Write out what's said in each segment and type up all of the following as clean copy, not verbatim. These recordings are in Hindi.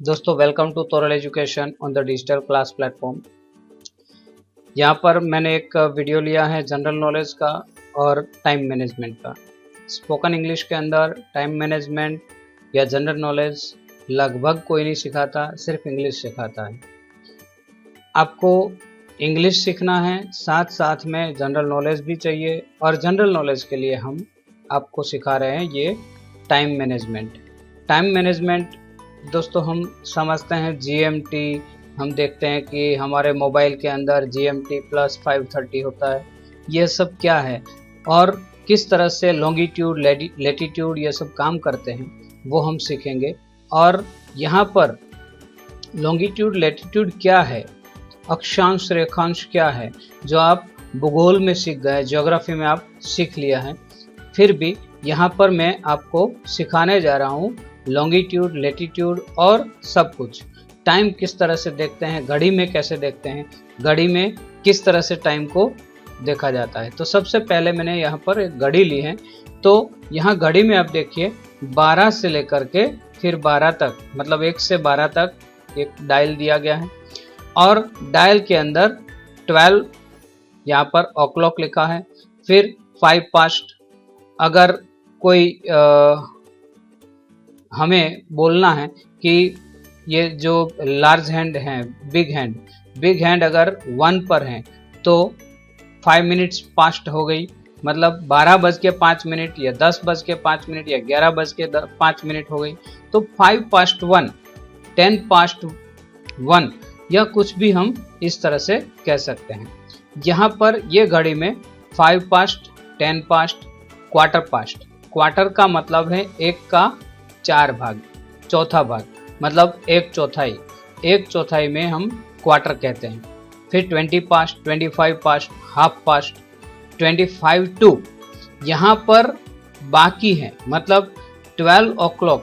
दोस्तों welcome to Toral education on the digital class platform. यहाँ पर मैंने एक वीडियो लिया है जनरल नॉलेज का और टाइम मैनेजमेंट का। स्पोकन इंग्लिश के अंदर टाइम मैनेजमेंट या जनरल नॉलेज लगभग कोई नहीं सिखाता, सिर्फ इंग्लिश सिखाता है। आपको इंग्लिश सीखना है, साथ साथ में जनरल नॉलेज भी चाहिए, और जनरल नॉलेज के लिए हम आपको सिखा रहे हैं ये टाइम मैनेजमेंट। टाइम मैनेजमेंट दोस्तों हम समझते हैं GMT, हम देखते हैं कि हमारे मोबाइल के अंदर GMT प्लस 530 होता है। ये सब क्या है और किस तरह से लॉन्गिट्यूड लेटीट्यूड ये सब काम करते हैं वो हम सीखेंगे। और यहाँ पर लॉन्गिट्यूड लेटीट्यूड क्या है, अक्षांश रेखांश क्या है, जो आप भूगोल में सीख गए, ज्योग्राफी में आप सीख लिया है, फिर भी यहाँ पर मैं आपको सिखाने जा रहा हूँ लॉन्गिट्यूड लेटीट्यूड और सब कुछ। टाइम किस तरह से देखते हैं, घड़ी में कैसे देखते हैं, घड़ी में किस तरह से टाइम को देखा जाता है। तो सबसे पहले मैंने यहाँ पर एक घड़ी ली है। तो यहाँ घड़ी में आप देखिए 12 से लेकर के फिर 12 तक, मतलब 1 से 12 तक एक डायल दिया गया है, और डायल के अंदर 12 यहाँ पर o'clock लिखा है, फिर 5 past। अगर कोई हमें बोलना है कि ये जो लार्ज हैंड है, बिग हैंड अगर 1 पर है तो 5 मिनट्स पास्ट हो गई, मतलब 12:05 या 10:05 या 11:05 हो गई। तो 5 past 1, 10 past 1 या कुछ भी हम इस तरह से कह सकते हैं। यहाँ पर ये घड़ी में 5 past, 10 past, quarter past. Quarter का मतलब है 1 का 4 भाग, चौथा भाग, मतलब 1/4। 1/4 में हम क्वार्टर कहते हैं। फिर 20 past, 25 past, half past, 25 to यहाँ पर बाकी है, मतलब 12 o'clock।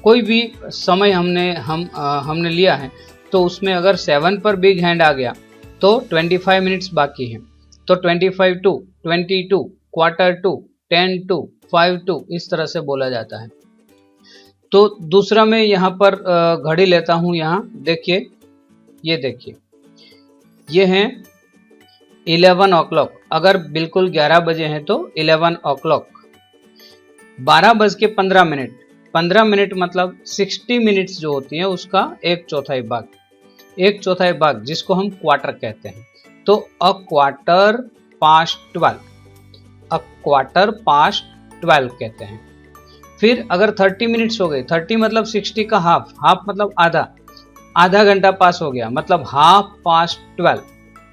कोई भी समय हमने लिया है तो उसमें अगर 7 पर बिग हैंड आ गया तो 25 मिनट्स बाकी है। तो 25 to, 22, quarter to, 10 to, 5 to इस तरह से बोला जाता है। तो दूसरा मैं यहाँ पर घड़ी लेता हूँ। यहाँ देखिए, ये देखिए, ये है 11 o'clock। अगर बिल्कुल 11 बजे हैं तो 11 o'clock। 12:15, 15 मिनट मतलब 60 मिनट्स जो होती है उसका 1/4 भाग, 1/4 भाग जिसको हम क्वार्टर कहते हैं। तो a quarter past 12, a quarter past 12 कहते हैं। फिर अगर 30 मिनट्स हो गए, 30 मतलब 60 का हाफ, हाफ मतलब आधा घंटा पास हो गया, मतलब हाफ पास्ट 12।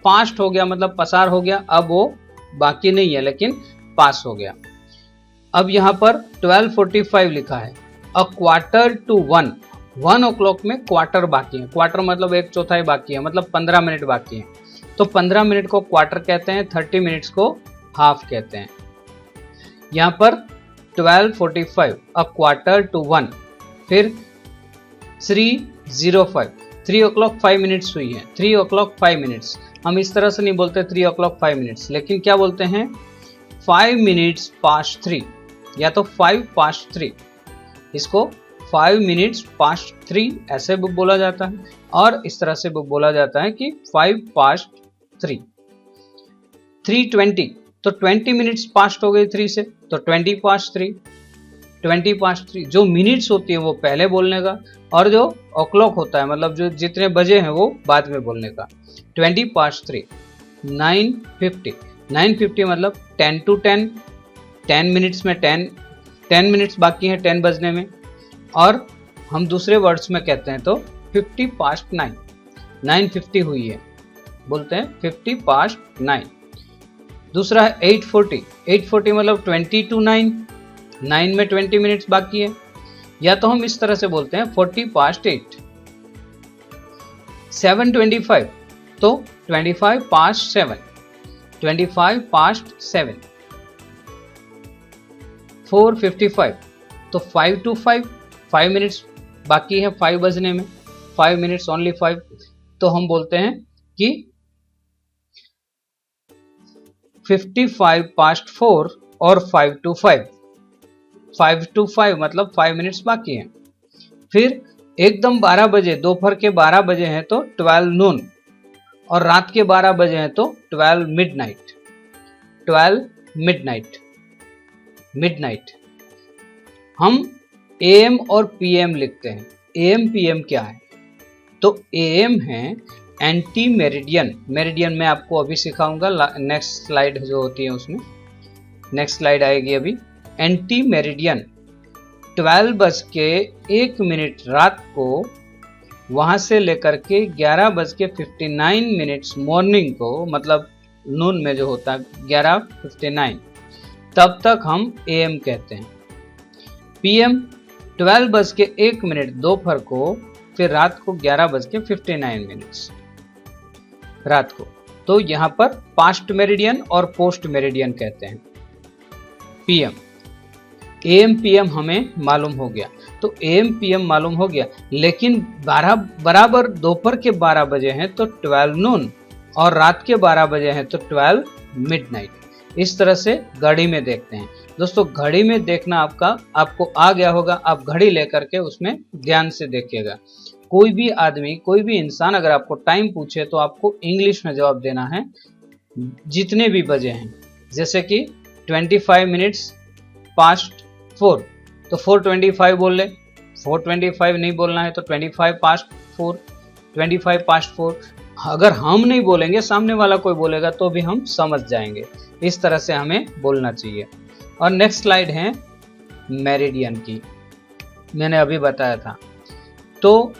पास्ट हो गया मतलब पसार हो गया, अब वो बाकी नहीं है लेकिन पास हो गया। अब यहाँ पर 12:45 लिखा है, अ क्वार्टर टू 1, 1 o'clock में क्वार्टर बाकी है। क्वार्टर मतलब 1/4 बाकी है, मतलब 15 मिनट बाकी है। तो 15 मिनट को क्वार्टर कहते हैं, 30 मिनट्स को हाफ कहते हैं। यहाँ पर 12:45, अ क्वार्टर टू 1, फिर 3:05, 3 o'clock 5 मिनट्स हुई है, 3 o'clock 5 मिनट्स। हम इस तरह से नहीं बोलते 3 o'clock 5 मिनट्स, लेकिन क्या बोलते हैं 5 मिनट्स पास्ट 3, या तो 5 past 3। इसको 5 मिनट्स पास्ट 3 ऐसे भी बोला जाता है, और इस तरह से भी बोला जाता है कि 5 past 3। 3:20 तो 20 मिनट्स पास्ट हो गई 3 से, तो 20 past 3, 20 past 3। जो मिनट्स होती है वो पहले बोलने का, और जो o'clock होता है मतलब जो जितने बजे हैं वो बाद में बोलने का। 20 past 3, 9:50, 9:50 मतलब 10 to 10, 10 मिनट्स में 10 मिनट्स बाकी हैं 10 बजने में। और हम दूसरे वर्ड्स में कहते हैं तो 50 past 9, 9:50 हुई है, बोलते हैं 50 past 9। दूसरा है 8:40, 8:40 मतलब 20 to 9, 9 में 20 मिनट्स बाकी है, या तो हम इस तरह से बोलते हैं 40 past 8। 7:25 तो 25 past 7, 25 past 7। 4:55 तो 5 to 5, 5 मिनट्स बाकी है 5 बजने में, 5 मिनट्स ओनली 5। तो हम बोलते हैं कि 55 past 4 और 5 to 5, 5 to 5 मतलब 5 मिनट्स बाकी हैं। फिर एकदम 12 बजे, दोपहर के 12 बजे हैं तो 12 नून, और रात के 12 बजे हैं तो 12 मिडनाइट। 12 midnight, midnight. हम एएम और पीएम लिखते हैं। एएम पीएम क्या है? तो एएम है एंटी मेरिडियन। मेरिडियन मैं आपको अभी सिखाऊंगा, नेक्स्ट स्लाइड जो होती है उसमें, नेक्स्ट स्लाइड आएगी अभी। एंटी मेरिडियन 12:01 रात को वहां से लेकर के 11:59 मॉर्निंग को, मतलब नून में जो होता है 11:59, तब तक हम एएम कहते हैं। पीएम 12:01 दोपहर को, फिर रात को 11:59 रात को। तो यहां पर पास्ट मेरिडियन और पोस्ट मेरिडियन कहते हैं। पीएम, एएम पीएम हमें मालूम हो गया। तो एएम पीएम मालूम हो गया, लेकिन बराबर दोपहर के 12 बजे हैं तो 12 नून, और रात के 12 बजे हैं तो 12 मिडनाइट। इस तरह से घड़ी में देखते हैं। दोस्तों घड़ी में देखना आपको आ गया होगा। आप घड़ी लेकर के उसमें ध्यान से देखिएगा। कोई भी आदमी, कोई भी इंसान अगर आपको टाइम पूछे तो आपको इंग्लिश में जवाब देना है, जितने भी बजे हैं। जैसे कि 25 मिनट्स पास्ट 4, तो 4:25 बोल ले। 4:25 नहीं बोलना है तो 25 पास्ट 4, 25 पास्ट 4। अगर हम नहीं बोलेंगे, सामने वाला कोई बोलेगा तो भी हम समझ जाएंगे। इस तरह से हमें बोलना चाहिए। और नेक्स्ट स्लाइड है मेरिडियन की, मैंने अभी बताया था। तो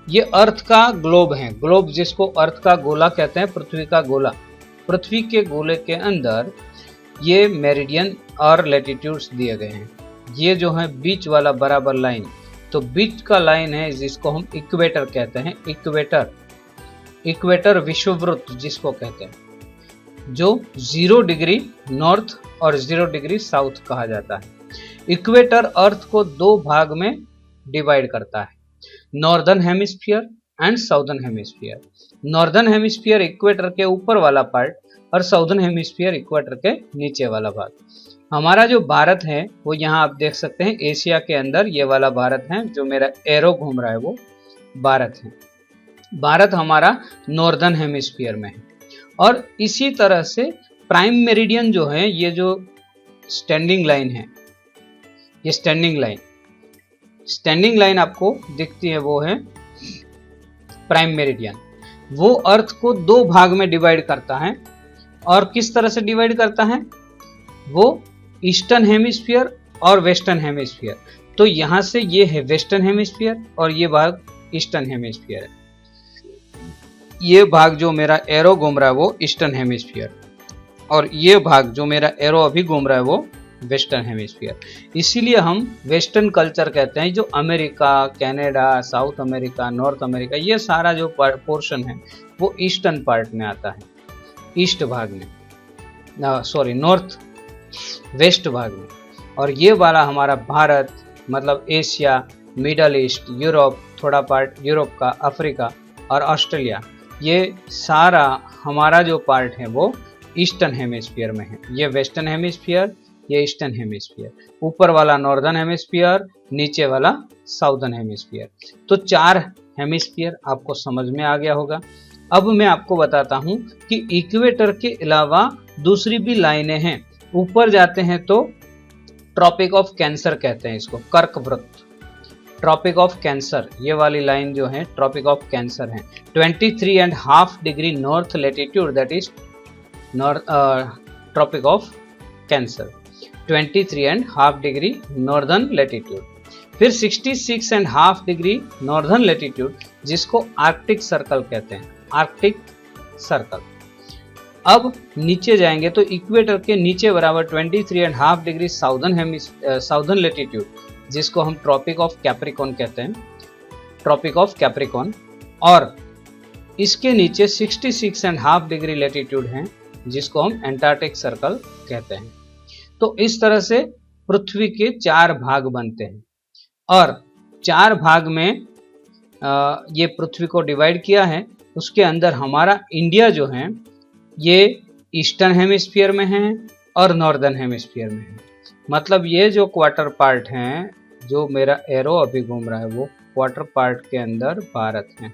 ये अर्थ का ग्लोब है, ग्लोब जिसको अर्थ का गोला कहते हैं, पृथ्वी का गोला। पृथ्वी के गोले के अंदर ये मेरिडियन और लैटिट्यूड्स दिए गए हैं। ये जो है बीच वाला बराबर लाइन, तो बीच का लाइन है जिसको हम इक्वेटर कहते हैं। इक्वेटर, इक्वेटर विषुववृत्त जिसको कहते हैं, जो 0 डिग्री नॉर्थ और 0 डिग्री साउथ कहा जाता है। इक्वेटर अर्थ को 2 भाग में डिवाइड करता है, northern hemisphere and southern hemisphere. Northern hemisphere equator के ऊपर वाला पार्ट, और साउदर्न हेमिस्फीयर इक्वेटर के नीचे वाला भाग। हमारा जो भारत है वो यहाँ आप देख सकते हैं, एशिया के अंदर ये वाला भारत है, जो मेरा एरो घूम रहा है वो भारत है। भारत हमारा नॉर्दर्न हेमिस्फीयर में है। और इसी तरह से प्राइम मेरिडियन जो है, ये जो स्टैंडिंग लाइन है, ये स्टैंडिंग लाइन आपको दिखती है, वो है प्राइम मेरिडियन। वो अर्थ को 2 भाग में डिवाइड करता है। और किस तरह से डिवाइड करता है? वो ईस्टर्न हेमिस्फीयर और वेस्टर्न हेमिस्फीयर। तो यहां से ये है वेस्टर्न हेमिस्फीयर और ये भाग ईस्टर्न हेमिस्फीयर है। ये भाग जो मेरा एरो घूम रहा है वो ईस्टर्न हेमिस्फीयर, और ये भाग जो मेरा एरो अभी घूम रहा है वो वेस्टर्न हेमिस्फीयर। इसीलिए हम वेस्टर्न कल्चर कहते हैं। जो America, Canada, south America, north America, ये सारा जो पोर्शन है वो ईस्टर्न पार्ट में आता है, ईस्ट भाग में, नॉर्थ वेस्ट भाग में। और ये वाला हमारा भारत, मतलब एशिया, मिडल ईस्ट, यूरोप, थोड़ा पार्ट यूरोप का, अफ्रीका और ऑस्ट्रेलिया, ये सारा हमारा जो पार्ट है वो ईस्टर्न हेमिस्फीयर में है। ये वेस्टर्न हेमिस्फीयर, ये ईस्टर्न हेमिस्फीयर। ऊपर वाला नॉर्दर्न हेमिस्फीयर, नीचे वाला साउदर्न हेमिस्फीयर। तो 4 हेमिस्फीयर आपको समझ में आ गया होगा। अब मैं आपको बताता हूं कि इक्वेटर के अलावा दूसरी भी लाइनें हैं। ऊपर जाते हैं तो ट्रॉपिक ऑफ कैंसर कहते हैं इसको, कर्क वृत्त, ट्रॉपिक ऑफ कैंसर। ये वाली लाइन जो है ट्रॉपिक ऑफ कैंसर है। 23.5 degree north latitude, that is tropic of cancer. 23.5 degree northern latitude. फिर 66.5 डिग्री नॉर्दर्न लैटिट्यूड, जिसको आर्कटिक सर्कल कहते हैं, आर्कटिक सर्कल। अब नीचे जाएंगे तो इक्वेटर के नीचे बराबर 23.5 डिग्री साउदर्न लैटिट्यूड, जिसको हम ट्रॉपिक ऑफ कैप्रिकॉर्न कहते हैं, ट्रॉपिक ऑफ कैप्रिकॉर्न। और इसके नीचे 66.5 डिग्री लैटिट्यूड है, जिसको हम एंटार्क्टिक सर्कल कहते हैं। तो इस तरह से पृथ्वी के 4 भाग बनते हैं, और 4 भाग में ये पृथ्वी को डिवाइड किया है। उसके अंदर हमारा इंडिया जो है ये ईस्टर्न हेमिस्फीयर में है और नॉर्दर्न हेमिस्फीयर में है। मतलब ये जो क्वार्टर पार्ट हैं, जो मेरा एरो अभी घूम रहा है वो क्वार्टर पार्ट के अंदर भारत है,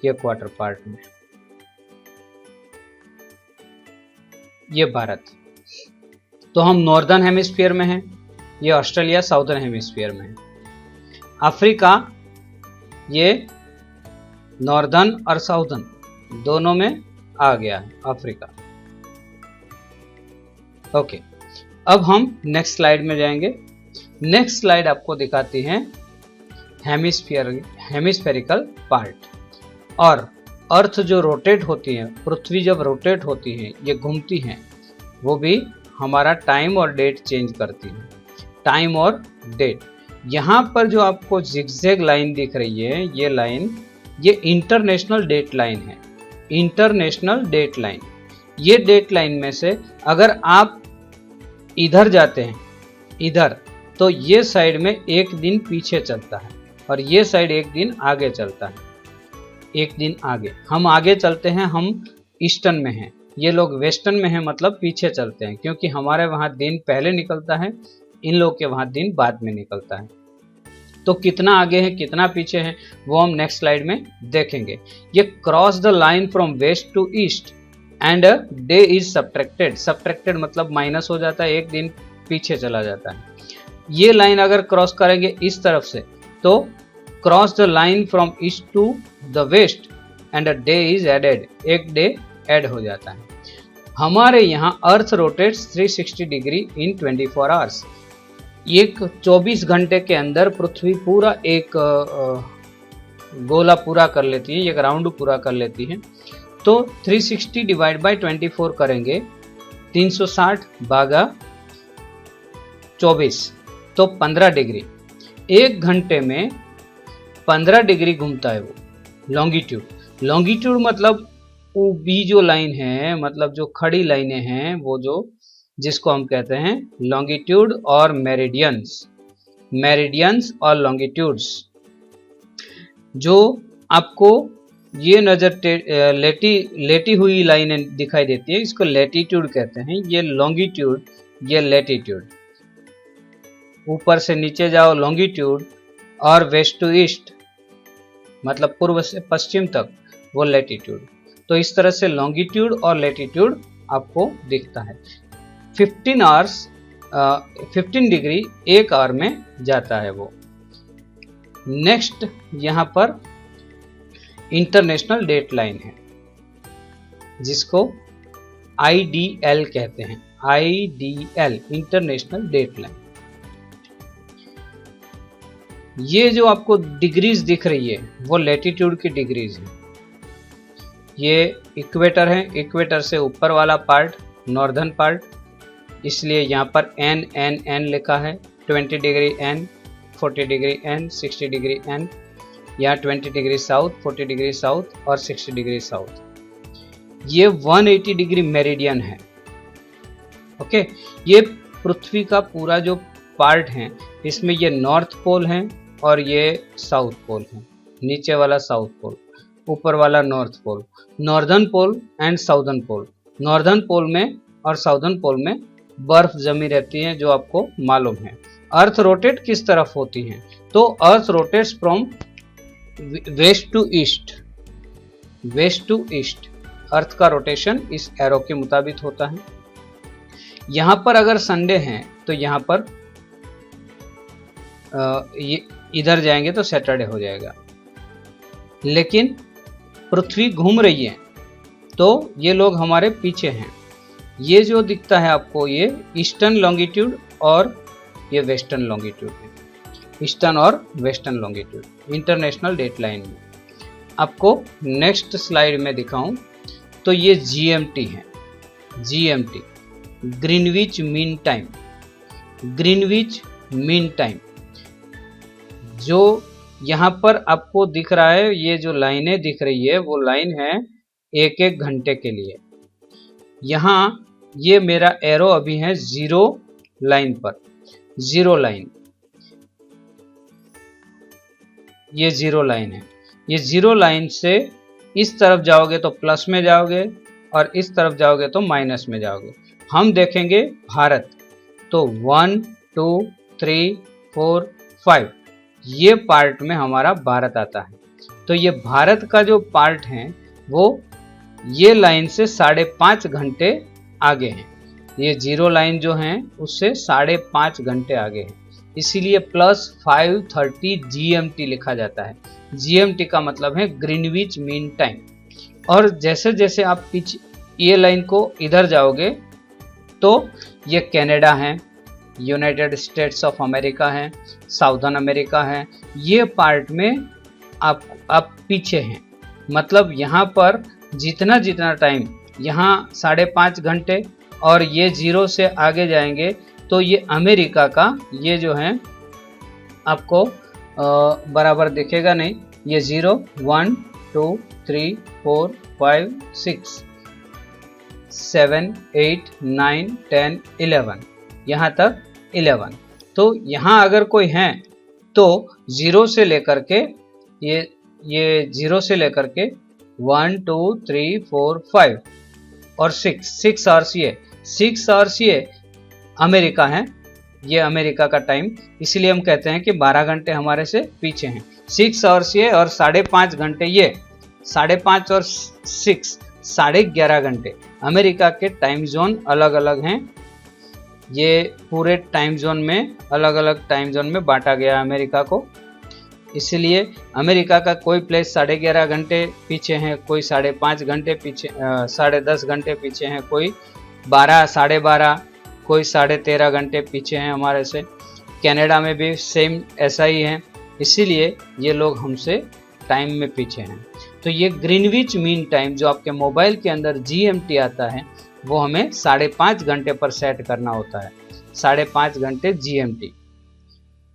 ये क्वार्टर पार्ट में ये भारत। तो हम नॉर्दर्न हेमिस्फीयर में हैं, ये ऑस्ट्रेलिया साउदर्न हेमिस्फीयर में है। अफ्रीका ये नॉर्दर्न और साउदर्न दोनों में आ गया है अफ्रीका। ओके, अब हम नेक्स्ट स्लाइड में जाएंगे। नेक्स्ट स्लाइड आपको दिखाती है हेमिस्फेरिकल पार्ट। और अर्थ जो रोटेट होती है, पृथ्वी जब रोटेट होती है, ये घूमती है, वो भी हमारा टाइम और डेट चेंज करती है। टाइम और डेट, यहाँ पर जो आपको जिगजैग लाइन दिख रही है, ये लाइन ये इंटरनेशनल डेट लाइन है। इंटरनेशनल डेट लाइन, ये डेट लाइन में से अगर आप इधर जाते हैं इधर, तो ये साइड में एक दिन पीछे चलता है और ये साइड एक दिन आगे चलता है। एक दिन आगे, हम आगे चलते हैं, हम ईस्टर्न में हैं, ये लोग वेस्टर्न में हैं, मतलब पीछे चलते हैं, क्योंकि हमारे वहाँ दिन पहले निकलता है, इन लोग के वहाँ दिन बाद में निकलता है। तो कितना आगे है कितना पीछे है वो हम नेक्स्ट स्लाइड में देखेंगे। ये cross the line from west to east and day is subtracted. Subtracted मतलब माइनस हो जाता है, एक दिन पीछे चला जाता है। ये लाइन अगर क्रॉस करेंगे इस तरफ से, तो cross the line from east to the west and a day is added, एक डे ऐड हो जाता है। हमारे यहाँ earth rotates 360 degree in 24 hours. एक 24 घंटे के अंदर पृथ्वी पूरा एक गोला पूरा कर लेती है, एक राउंड पूरा कर लेती है। तो 360 डिवाइड बाय 24 करेंगे, 360 भागा 24, तो 15 डिग्री। एक घंटे में 15 डिग्री घूमता है वो। लॉन्गिट्यूड, लॉन्गिट्यूड मतलब वो बी जो लाइन है, मतलब जो खड़ी लाइनें हैं, वो जो जिसको हम कहते हैं लॉन्गिट्यूड और मेरिडियंस। मेरिडियंस और लॉन्गिट्यूड्स, जो आपको ये नजर लेटी हुई लाइनें दिखाई देती है, इसको लैटिट्यूड कहते हैं। ये लॉन्गिट्यूड, ये लैटिट्यूड। ऊपर से नीचे जाओ लॉन्गिट्यूड, और वेस्ट टू ईस्ट मतलब पूर्व से पश्चिम तक वो लैटिट्यूड। तो इस तरह से लॉन्गिट्यूड और लैटिट्यूड आपको दिखता है। 15 आवर्स 15 डिग्री एक आवर में जाता है वो। नेक्स्ट यहाँ पर इंटरनेशनल डेट लाइन है, जिसको IDL कहते हैं। IDL international date line. ये जो आपको डिग्रीज दिख रही है वो लैटिट्यूड की डिग्रीज है। ये इक्वेटर है, इक्वेटर से ऊपर वाला पार्ट नॉर्दर्न पार्ट, इसलिए यहाँ पर N N N लिखा है। 20 degree N, 40 degree N, 60 degree N, यहाँ 20 डिग्री साउथ, 40 डिग्री साउथ और 60 डिग्री साउथ। ये 180 डिग्री मेरिडियन है। ओके, ये पृथ्वी का पूरा जो पार्ट है, इसमें ये नॉर्थ पोल है और ये साउथ पोल है। नीचे वाला साउथ पोल, ऊपर वाला north pole. Northern pole and southern pole. Northern pole में और साउदर्न पोल में बर्फ जमी रहती है, जो आपको मालूम है। अर्थ रोटेट किस तरफ होती है, तो earth rotates from west to east. West to east earth का रोटेशन इस एरो के मुताबिक होता है। यहाँ पर अगर संडे है तो यहाँ पर इधर जाएंगे तो सैटरडे हो जाएगा। लेकिन पृथ्वी घूम रही है, तो ये लोग हमारे पीछे हैं। ये जो दिखता है आपको, ये ईस्टर्न लॉन्गिट्यूड और ये वेस्टर्न लॉन्गिट्यूड है। ईस्टर्न और western longitude international date line में। आपको नेक्स्ट स्लाइड में दिखाऊं तो ये GMT है। GMT Greenwich mean time. Greenwich mean time जो यहाँ पर आपको दिख रहा है, ये जो लाइनें दिख रही है वो लाइन है एक एक घंटे के लिए। यहाँ ये मेरा एरो अभी है जीरो लाइन पर। जीरो लाइन, ये जीरो लाइन है। ये जीरो लाइन से इस तरफ जाओगे तो प्लस में जाओगे और इस तरफ जाओगे तो माइनस में जाओगे। हम देखेंगे भारत, तो 1 2 3 4 5 ये पार्ट में हमारा भारत आता है। तो ये भारत का जो पार्ट है वो ये लाइन से 5.5 घंटे आगे है। ये 0 लाइन जो है उससे 5.5 घंटे आगे है, इसीलिए +5:30 GMT लिखा जाता है। GMT का मतलब है ग्रीनविच मीन टाइम। और जैसे जैसे आप पीछे ये लाइन को इधर जाओगे तो ये कनाडा है, यूनाइटेड स्टेट्स ऑफ अमेरिका है, साउथर्न अमेरिका है, ये पार्ट में आप पीछे हैं। मतलब यहाँ पर जितना जितना टाइम, यहाँ 5.5 घंटे और ये 0 से आगे जाएंगे तो ये अमेरिका का ये जो है आपको बराबर दिखेगा नहीं। ये 0 1 2 3 4 5 6 7 8 9 10 11 यहाँ तक 11। तो यहाँ अगर कोई है तो 0 से लेकर के ये 0 से लेकर के 1 2 3 4 5 और 6 आवर्स, ये 6 आवर्स ये अमेरिका है, ये अमेरिका का टाइम, इसलिए हम कहते हैं कि 12 घंटे हमारे से पीछे हैं। 6 आवर्स ये और 5.5 घंटे ये, 5.5 और 6 11.5 घंटे। अमेरिका के टाइम जोन अलग अलग हैं, ये पूरे टाइम जोन में अलग अलग टाइम जोन में बांटा गया अमेरिका को, इसलिए अमेरिका का कोई प्लेस 11.5 घंटे पीछे है, कोई 5.5 घंटे पीछे, 10.5 घंटे पीछे हैं, कोई 12 12.5, कोई 13.5 घंटे पीछे हैं हमारे से। कनाडा में भी सेम ऐसा ही है, इसीलिए ये लोग हमसे टाइम में पीछे हैं। तो ये ग्रीनविच मीन टाइम जो आपके मोबाइल के अंदर GMT आता है वो हमें 5.5 घंटे पर सेट करना होता है, 5.5 घंटे GMT।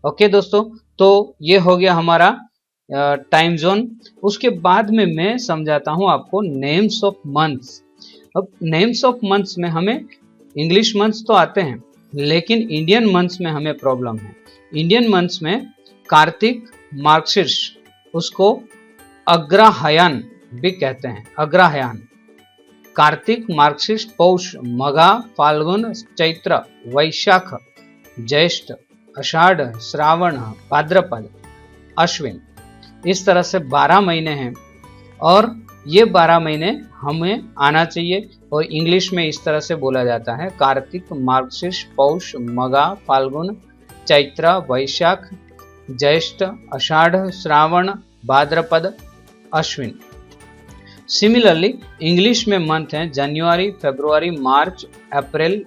ओके दोस्तों, तो ये हो गया हमारा टाइम जोन। उसके बाद में मैं समझाता हूँ आपको नेम्स ऑफ मंथ्स। अब नेम्स ऑफ मंथ्स में हमें इंग्लिश मंथ्स तो आते हैं, लेकिन इंडियन मंथ्स में हमें प्रॉब्लम है। इंडियन मंथ्स में कार्तिक, मार्गशीर्ष, उसको अग्रहायण भी कहते हैं, अग्रहायण। कार्तिक, मार्गशीर्ष, पौष, मघा, फाल्गुन, चैत्र, वैशाख, ज्येष्ठ, आषाढ़, श्रावण, भाद्रपद, अश्विन, इस तरह से 12 महीने हैं और ये 12 महीने हमें आना चाहिए। और इंग्लिश में इस तरह से बोला जाता है कार्तिक, मार्गशीर्ष, पौष, मघा, फाल्गुन, चैत्र, वैशाख, ज्येष्ठ, आषाढ़, श्रावण, भाद्रपद, अश्विन। सिमिलरली इंग्लिश में मंथ हैं जनवरी, फरवरी, मार्च, अप्रैल,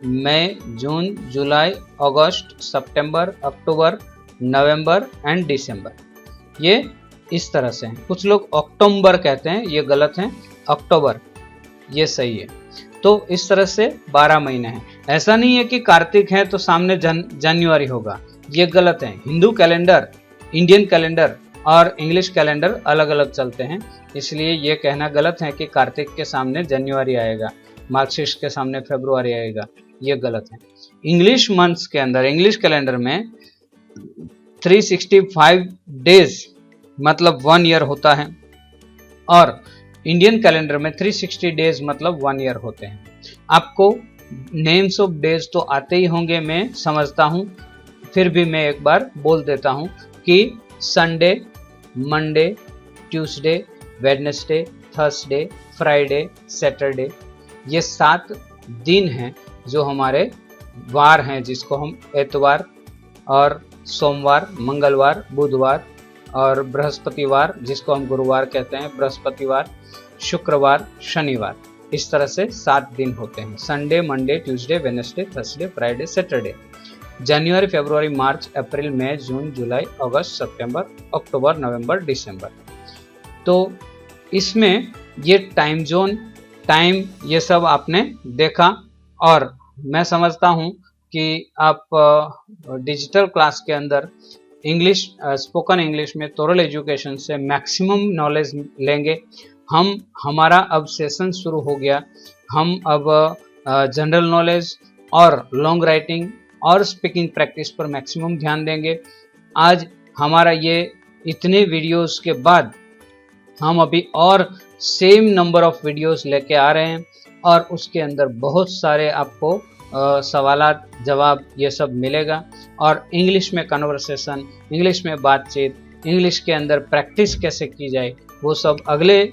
मई, जून, जुलाई, अगस्त, सितंबर, अक्टूबर, नवंबर एंड दिसंबर। ये इस तरह से हैं। कुछ लोग अक्टूबर कहते हैं, ये गलत है, अक्टूबर ये सही है। तो इस तरह से 12 महीने हैं। ऐसा नहीं है कि कार्तिक है तो सामने जनवरी होगा, ये गलत है। हिंदू कैलेंडर, इंडियन कैलेंडर और इंग्लिश कैलेंडर अलग अलग चलते हैं, इसलिए ये कहना गलत है कि कार्तिक के सामने जनवरी आएगा, मार्गशीर्ष के सामने फरवरी आएगा, ये गलत है। इंग्लिश मंथ्स के अंदर, इंग्लिश कैलेंडर में 365 डेज मतलब 1 ईयर होता है और इंडियन कैलेंडर में 360 डेज मतलब 1 ईयर होते हैं। आपको नेम्स ऑफ डेज तो आते ही होंगे, मैं समझता हूँ, फिर भी मैं एक बार बोल देता हूँ कि Sunday, Monday, Tuesday, Wednesday, Thursday, Friday, Saturday, ये 7 दिन हैं जो हमारे वार हैं, जिसको हम एतवार और सोमवार, मंगलवार, बुधवार और बृहस्पतिवार, जिसको हम गुरुवार कहते हैं, बृहस्पतिवार, शुक्रवार, शनिवार, इस तरह से 7 दिन होते हैं। Sunday, Monday, Tuesday, Wednesday, Thursday, Friday, Saturday. जनवरी, फरवरी, मार्च, अप्रैल, मई, जून, जुलाई, अगस्त, सितंबर, अक्टूबर, नवंबर, दिसंबर। तो इसमें ये टाइम जोन, टाइम, ये सब आपने देखा और मैं समझता हूँ कि आप डिजिटल क्लास के अंदर इंग्लिश, स्पोकन इंग्लिश में तोरल एजुकेशन से मैक्सिमम नॉलेज लेंगे। हमारा अब सेशन शुरू हो गया। हम अब जनरल नॉलेज और लॉन्ग राइटिंग और स्पीकिंग प्रैक्टिस पर मैक्सिमम ध्यान देंगे। आज हमारा ये इतने वीडियोस के बाद हम अभी और सेम नंबर ऑफ वीडियोस लेके आ रहे हैं और उसके अंदर बहुत सारे आपको सवालात जवाब ये सब मिलेगा। और इंग्लिश में कन्वर्सेशन, इंग्लिश में बातचीत, इंग्लिश के अंदर प्रैक्टिस कैसे की जाए, वो सब अगले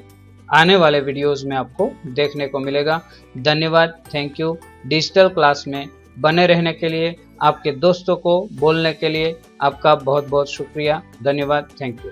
आने वाले वीडियोस में आपको देखने को मिलेगा। धन्यवाद, थैंक यू। डिजिटल क्लास में बने रहने के लिए, आपके दोस्तों को बोलने के लिए आपका बहुत बहुत शुक्रिया। धन्यवाद, थैंक यू।